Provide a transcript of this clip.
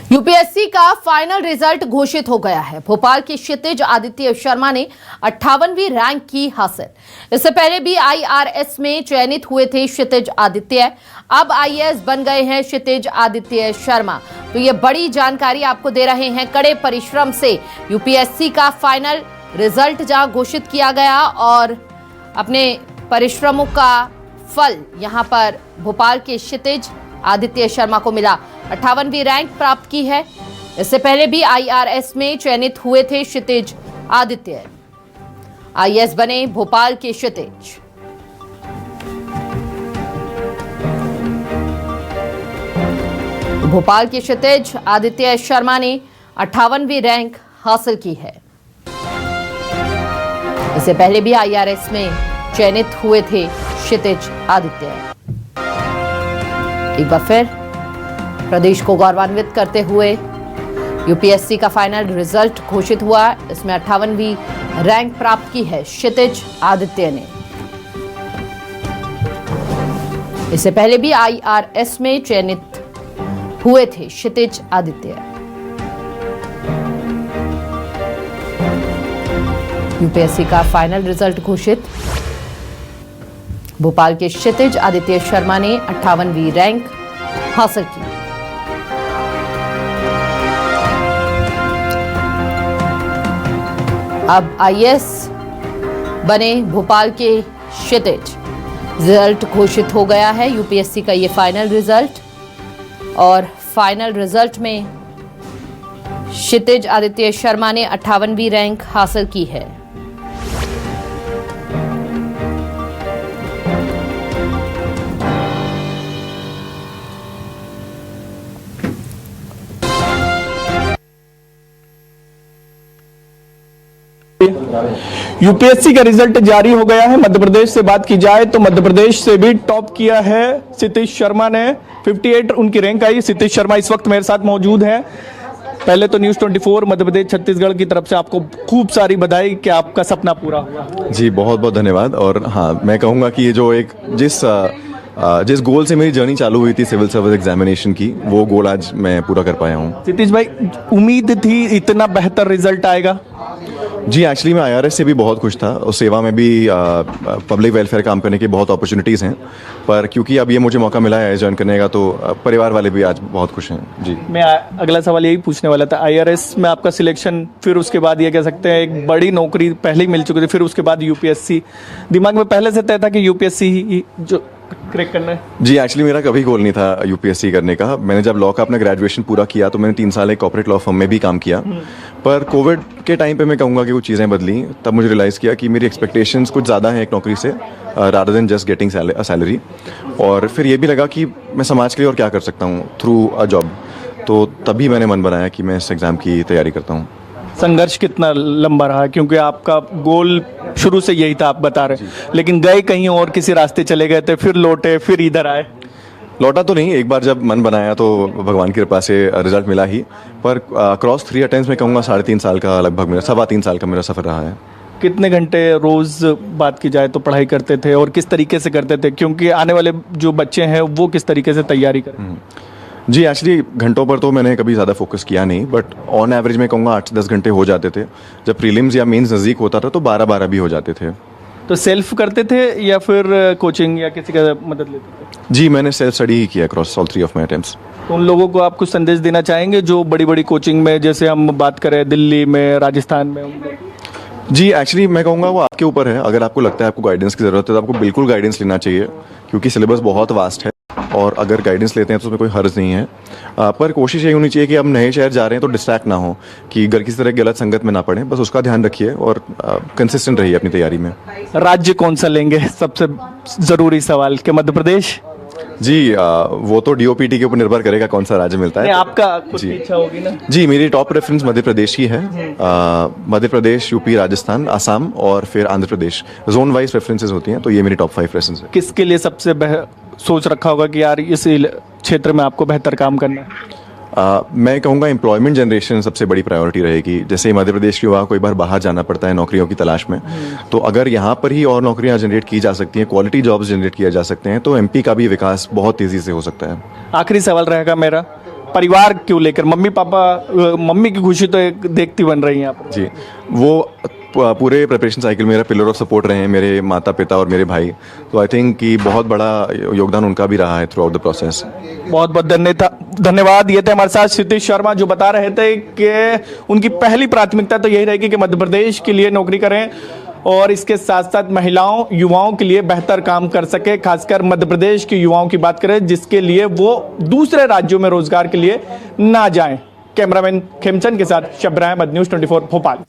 UPSC का final result घोषित हो गया है। भोपाल के क्षितिज आदित्य शर्मा ने 58वीं रैंक की हासिल। इससे पहले भी आईआरएस में चयनित हुए थे क्षितिज आदित्य, अब आईएएस बन गए हैं क्षितिज आदित्य शर्मा। तो ये बड़ी जानकारी आपको दे रहे हैं। कड़े परिश्रम से यूपीएससी का फाइनल रिजल्ट जहां घोषित किया गया और अपने परिश्रमों का फल यहां पर भोपाल के क्षितिज आदित्य शर्मा को मिला। 58वीं रैंक प्राप्त की है। इससे पहले भी आईआरएस में चयनित हुए थे क्षितिज आदित्य, आईएएस बने भोपाल के क्षितिज। भोपाल के क्षितिज आदित्य शर्मा ने 58वीं रैंक हासिल की है। इससे पहले भी आईआरएस में चयनित हुए थे क्षितिज आदित्य। एक बार फिर प्रदेश को गौरवान्वित करते हुए यूपीएससी का फाइनल रिजल्ट घोषित हुआ। इसमें 58वीं रैंक प्राप्त की है क्षितिज आदित्य ने। इससे पहले भी आईआरएस में चयनित हुए थे क्षितिज आदित्य। यूपीएससी का फाइनल रिजल्ट घोषित। भोपाल के क्षितिज आदित्य शर्मा ने 58वीं रैंक हासिल की। अब आईएएस बने भोपाल के क्षितिज। रिजल्ट घोषित हो गया है यूपीएससी का ये फाइनल रिजल्ट, और फाइनल रिजल्ट में क्षितिज आदित्य शर्मा ने 58वीं रैंक हासिल की है। यूपीएससी का रिजल्ट जारी हो गया है। मध्य प्रदेश से बात की जाए तो मध्य प्रदेश से भी टॉप किया है क्षितिज शर्मा ने। 58 उनकी रैंक आई। क्षितिज शर्मा इस वक्त मेरे साथ मौजूद हैं। पहले तो न्यूज़ 24 मध्य प्रदेश छत्तीसगढ़ की तरफ से आपको खूब सारी बधाई कि आपका सपना पूरा हुआ। जी बहुत बहुत धन्यवाद। और हाँ, मैं कहूँगा कि ये जो एक जिस गोल से मेरी जर्नी चालू हुई थी सिविल सर्विस एग्जामिनेशन की, वो गोल आज मैं पूरा कर पाया हूँ। क्षितिज भाई, उम्मीद थी इतना बेहतर रिजल्ट आएगा? जी एक्चुअली मैं आईआरएस से भी बहुत खुश था और सेवा में भी पब्लिक वेलफेयर काम करने की बहुत अपॉर्चुनिटीज़ हैं, पर क्योंकि अब ये मुझे मौका मिला है ज्वाइन करने का, तो परिवार वाले भी आज बहुत खुश हैं। जी मैं अगला सवाल यही पूछने वाला था। आईआरएस में आपका सिलेक्शन, फिर उसके बाद ये कह सकते हैं एक बड़ी नौकरी पहले ही मिल चुकी थी, फिर उसके बाद यूपीएससी। दिमाग में पहले से तय था कि यूपीएससी ही जो क्रैक करना है? जी एक्चुअली मेरा कभी गोल नहीं था यूपीएससी करने का। मैंने जब लॉ का अपना ग्रेजुएशन पूरा किया तो मैंने 3 साल एक कॉर्पोरेट लॉ फर्म में भी काम किया, पर कोविड के टाइम पे मैं कहूँगा कि वो चीज़ें बदली। तब मुझे रियलाइज़ किया कि मेरी एक्सपेक्टेशंस कुछ ज़्यादा हैं एक नौकरी से, rather than just getting salary. और फिर ये भी लगा कि मैं समाज के लिए और क्या कर सकता हूँ थ्रू अ जॉब। तो तभी मैंने मन बनाया कि मैं इस एग्ज़ाम की तैयारी करता हूँ। संघर्ष कितना लंबा रहा? क्योंकि आपका गोल शुरू से यही था, आप बता रहे, लेकिन गए कहीं और, किसी रास्ते चले गए थे, फिर लौटे, फिर इधर आए। लौटा तो नहीं, एक बार जब मन बनाया तो भगवान की कृपा से रिजल्ट मिला ही, पर क्रॉस 3 अटेम्प्ट्स में कहूँगा 3.5 साल का लगभग मेरा 3.25 साल का मेरा सफ़र रहा है। कितने घंटे रोज़ बात की जाए तो पढ़ाई करते थे और किस तरीके से करते थे, क्योंकि आने वाले जो बच्चे हैं वो किस तरीके से तैयारी करें? जी एक्चुअली घंटों पर तो मैंने कभी ज़्यादा फोकस किया नहीं, बट ऑन एवरेज मैं कहूँगा 8 से 10 घंटे हो जाते थे। जब प्रीलिम्स या मेंस नज़दीक होता था तो 12-12 भी हो जाते थे। तो सेल्फ करते थे या फिर कोचिंग या किसी का मदद लेते थे? जी मैंने सेल्फ स्टडी ही किया cross all 3 of my attempts. तो उन लोगों को आप कुछ संदेश देना चाहेंगे जो बड़ी बड़ी कोचिंग में, जैसे हम बात करें दिल्ली में, राजस्थान में होंगे? जी एक्चुअली मैं कहूँगा वो आपके ऊपर है। अगर आपको लगता है आपको गाइडेंस की ज़रूरत है तो आपको बिल्कुल गाइडेंस लेना चाहिए, क्योंकि सिलेबस बहुत वास्ट है और अगर गाइडेंस लेते हैं तो उसमें कोई हर्ज नहीं है। पर कोशिश ये होनी चाहिए कि हम नए शहर जा रहे हैं तो डिस्ट्रैक्ट ना हो, कि अगर किसी तरह गलत संगत में ना पड़े, बस उसका ध्यान रखिए और कंसिस्टेंट रहिए अपनी तैयारी में। राज्य कौन सा लेंगे? सबसे ज़रूरी सवाल। के मध्य प्रदेश? जी वो तो डीओपीटी के ऊपर निर्भर करेगा कौन सा राज्य मिलता है। आपका खुद की इच्छा होगी ना? जी मेरी टॉप प्रेफरेंस मध्य प्रदेश ही है। मध्य प्रदेश, यूपी, राजस्थान, असम और फिर Andhra Pradesh. Zone wise preferences होती हैं, तो ये मेरी टॉप 5 प्रेफरेंस है। किसके लिए सबसे सोच रखा होगा कि यार इस क्षेत्र में आपको बेहतर काम करना है? मैं कहूँगा एम्प्लॉयमेंट जनरेशन सबसे बड़ी प्रायोरिटी रहेगी। जैसे मध्य प्रदेश के युवा को एक बार बाहर जाना पड़ता है नौकरियों की तलाश में, तो अगर यहाँ पर ही और नौकरियाँ जनरेट की जा सकती हैं, क्वालिटी जॉब्स जनरेट किया जा सकते हैं, तो एमपी का भी विकास बहुत तेज़ी से हो सकता है। आखिरी सवाल रहेगा मेरा, परिवार क्यों लेकर मम्मी पापा मम्मी की खुशी तो एक देखती बन रही है आप। जी, वो पूरे प्रिपरेशन साइकिल मेरा पिलर ऑफ सपोर्ट रहे हैं मेरे माता पिता और मेरे भाई। तो आई थिंक कि बहुत बड़ा योगदान उनका भी रहा है थ्रू आउट द प्रोसेस। बहुत बहुत धन्यवाद। ये थे हमारे साथ क्षितिज शर्मा जो बता रहे थे कि उनकी पहली प्राथमिकता तो यही रहेगी कि मध्य प्रदेश के लिए नौकरी करें और इसके साथ साथ महिलाओं युवाओं के लिए बेहतर काम कर सके, खासकर मध्य प्रदेश के युवाओं की बात करें जिसके लिए वो दूसरे राज्यों में रोजगार के लिए ना जाएं। कैमरामैन खेमचंद के साथ शब्र अहमद, न्यूज़ 24 भोपाल।